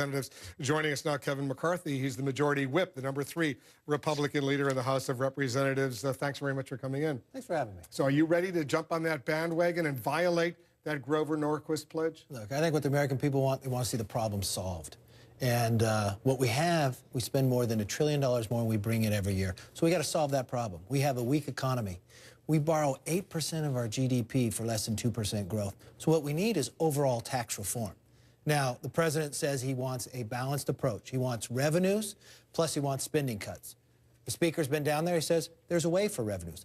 Representatives. Joining us now, Kevin McCarthy. He's the Majority Whip, the #3 Republican leader in the House of Representatives. Thanks very much for coming in. Thanks for having me. So are you ready to jump on that bandwagon and violate that Grover Norquist pledge? Look, I think what the American people want, they want to see the problem solved. And what we have, we spend more than $1 trillion more and we bring it every year. So we got to solve that problem. We have a weak economy. We borrow 8% of our GDP for less than 2% growth. So what we need is overall tax reform. Now, the president says he wants a balanced approach. He wants revenues, plus he wants spending cuts. The speaker's been down there. He says there's a way for revenues.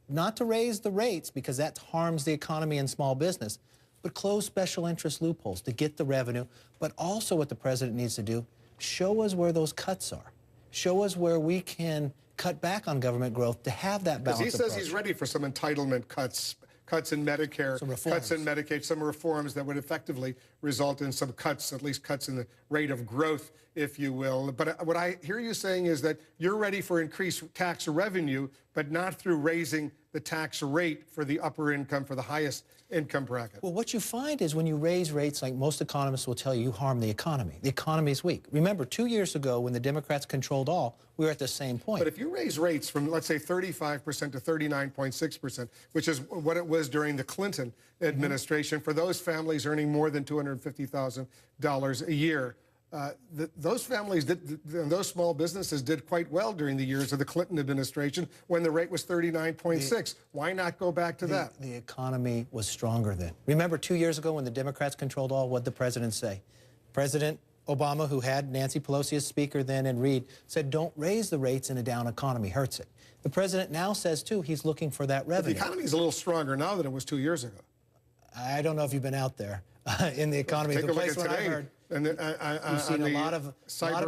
Not to raise the rates, because that harms the economy and small business, but close special interest loopholes to get the revenue. But also what the president needs to do, show us where those cuts are. Show us where we can cut back on government growth to have that balanced approach. Because he says he's ready for some entitlement cuts. Cuts in Medicare, cuts in Medicaid, some reforms that would effectively result in some cuts, at least cuts in the rate of growth, if you will. But what I hear you saying is that you're ready for increased tax revenue, but not through raising the tax rate for the upper income, for the highest income bracket. Well, what you find is when you raise rates, like most economists will tell you, you harm the economy. The economy is weak. Remember, 2 years ago, when the Democrats controlled all, we were at the same point. But if you raise rates from, let's say, 35% to 39.6%, which is what it was during the Clinton administration, for those families earning more than $250,000 a year, those families, those small businesses did quite well during the years of the Clinton administration when the rate was 39.6. Why not go back to that? The economy was stronger then. Remember 2 years ago when the Democrats controlled all, what did the president say? President Obama, who had Nancy Pelosi as speaker then and Reid, said don't raise the rates in a down economy, hurts it. The president now says, too, he's looking for that revenue. But the economy is a little stronger now than it was 2 years ago. I don't know if you've been out there in the economy. Take the a look place at where today. I heard, You've seen a lot of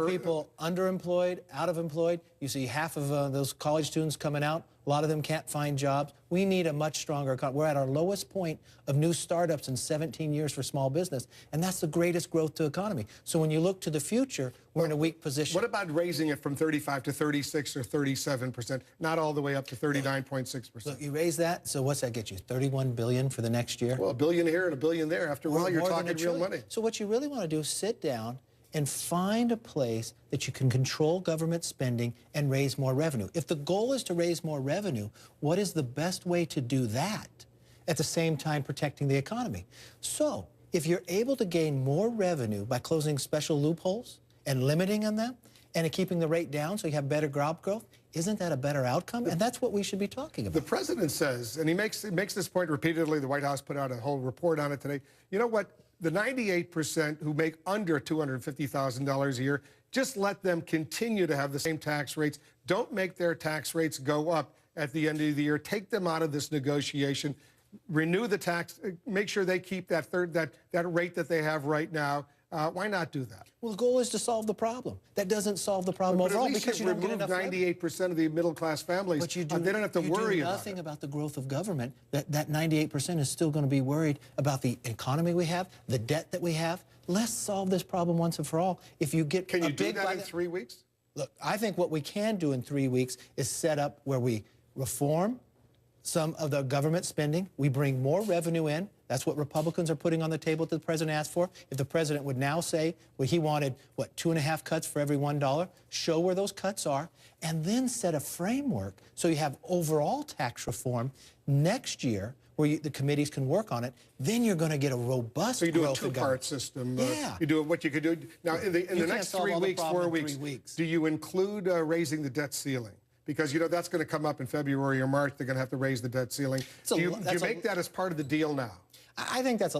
people underemployed, out of employed. You see half of those college students coming out. A lot of them can't find jobs. We need a much stronger economy. We're at our lowest point of new startups in 17 years for small business, and that's the greatest growth to economy. So when you look to the future, we're in a weak position. What about raising it from 35 to 36 or 37%, not all the way up to 39.6%? Look, you raise that, so what's that get you? $31 billion for the next year? Well, $1 billion here and $1 billion there. After a while, you're talking real money. So what you really want to do is sit down and find a place that you can control government spending and raise more revenue. If the goal is to raise more revenue, what is the best way to do that at the same time protecting the economy? So if you're able to gain more revenue by closing special loopholes and limiting on them and keeping the rate down so you have better job growth, isn't that a better outcome? And that's what we should be talking about. The president says, and he makes this point repeatedly, the White House put out a whole report on it today, you know what? The 98% who make under $250,000 a year, just let them continue to have the same tax rates. Don't make their tax rates go up at the end of the year. Take them out of this negotiation. Renew the tax. Make sure they keep that rate that they have right now. Why not do that? Well, the goal is to solve the problem. That doesn't solve the problem overall because you don't get enough. 98% of the middle-class families. But you do, they don't have to worry about it. You do nothing about the growth of government. That 98% is still going to be worried about the economy we have, the debt that we have. Let's solve this problem once and for all. If you get Can you do that in 3 weeks? Look, I think what we can do in 3 weeks is set up where we reform some of the government spending. We bring more revenue in. That's what Republicans are putting on the table that the president asked for. If the president would now say, well, he wanted, what, 2.5 cuts for every $1, show where those cuts are, and then set a framework so you have overall tax reform next year where the committees can work on it, then you're going to get a robust growth. So you do a two-part system. Yeah. You do what you could do. Now, in the next 3 weeks, 4 weeks, do you include raising the debt ceiling? Because, you know, that's going to come up in February or March. They're going to have to raise the debt ceiling. Do you make that as part of the deal now? I think that's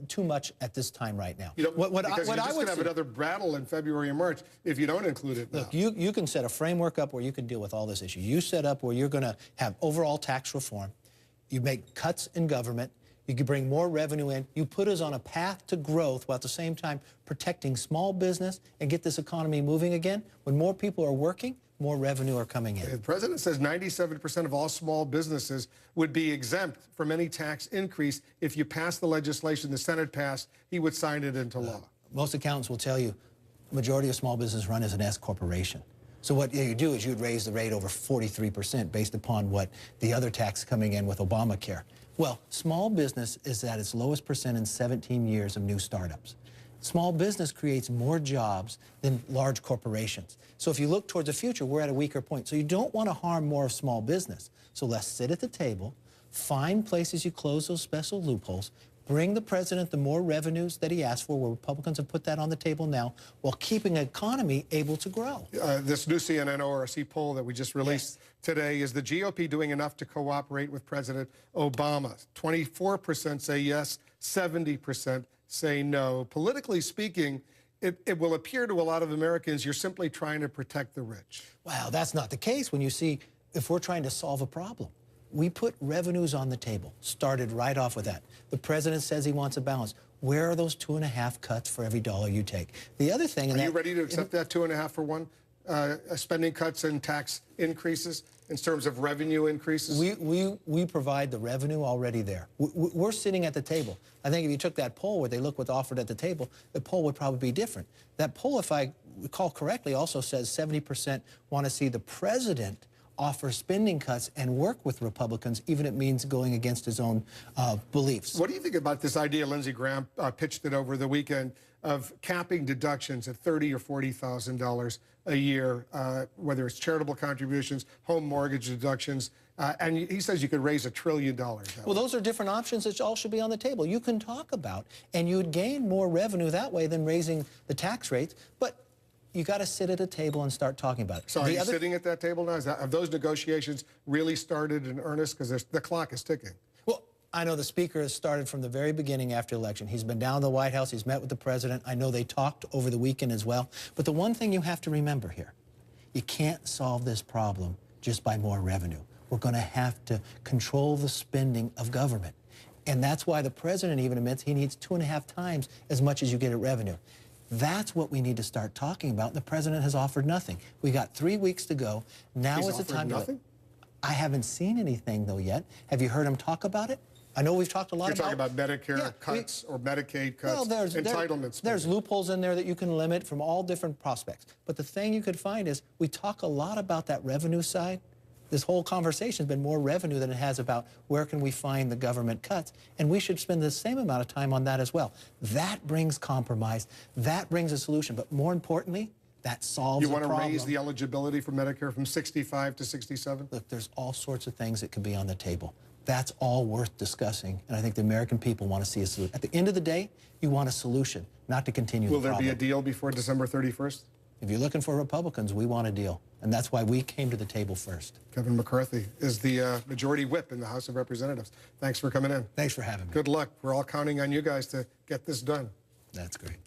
too much at this time right now. You know, because you're just going to have another battle in February or March if you don't include it now. Look, you can set a framework up where you can deal with all this issue. You set up where you're going to have overall tax reform. You make cuts in government. You can bring more revenue in. You put us on a path to growth while at the same time protecting small business and get this economy moving again. When more people are working, more revenue are coming in. The president says 97% of all small businesses would be exempt from any tax increase if you pass the legislation the Senate passed. He would sign it into law. Most accountants will tell you the majority of small business run as an S corporation. So what you do is you'd raise the rate over 43% based upon what the other tax coming in with Obamacare. Well, small business is at its lowest percent in 17 years of new startups. Small business creates more jobs than large corporations. So if you look towards the future, we're at a weaker point. So you don't want to harm more of small business. So let's sit at the table, find places you close those special loopholes, bring the president the more revenues that he asked for, where Republicans have put that on the table now, while keeping the economy able to grow. This new CNN ORC poll that we just released today, is the GOP doing enough to cooperate with President Obama? 24% say yes, 70% say no. Politically speaking, it will appear to a lot of Americans you're simply trying to protect the rich. Wow, that's not the case when you see, if we're trying to solve a problem. We put revenues on the table, started right off with that. The president says he wants a balance. Where are those 2.5 cuts for every dollar you take? The other thing... Are you ready to accept that 2.5 for one? Spending cuts and tax increases in terms of revenue increases? We provide the revenue already there. We're sitting at the table. I think if you took that poll where they look what's offered at the table, the poll would probably be different. That poll, if I recall correctly, also says 70% want to see the president offer spending cuts and work with Republicans, even if it means going against his own beliefs. What do you think about this idea? Lindsey Graham pitched it over the weekend of capping deductions at $30,000 or $40,000 a year, whether it's charitable contributions, home mortgage deductions, and he says you could raise $1 trillion. Well, those are different options that all should be on the table. You can talk about, and you'd gain more revenue that way than raising the tax rates, but you got to sit at a table and start talking about it. So are you sitting at that table now? Have those negotiations really started in earnest? Because the clock is ticking. Well, I know the speaker has started from the very beginning after election. He's been down to the White House. He's met with the president. I know they talked over the weekend as well. But the one thing you have to remember here, you can't solve this problem just by more revenue. We're going to have to control the spending of government. And that's why the president even admits he needs 2.5 times as much as you get at revenue. That's what we need to start talking about. The president has offered nothing. We got 3 weeks to go. Now is the time to... I haven't seen anything, though, yet. Have you heard him talk about it? I know we've talked a lot about... You're talking about Medicare cuts or Medicaid cuts, entitlements. There's loopholes in there that you can limit from all different prospects. But the thing you could find is we talk a lot about that revenue side. This whole conversation has been more revenue than it has about where can we find the government cuts. And we should spend the same amount of time on that as well. That brings compromise. That brings a solution. But more importantly, that solves the problem. You want to raise the eligibility for Medicare from 65 to 67? Look, there's all sorts of things that could be on the table. That's all worth discussing. And I think the American people want to see a solution. At the end of the day, you want a solution, not to continue the problem. Will there be a deal before December 31st? If you're looking for Republicans, we want a deal. And that's why we came to the table first. Kevin McCarthy is the majority whip in the House of Representatives. Thanks for coming in. Thanks for having me. Good luck. We're all counting on you guys to get this done. That's great.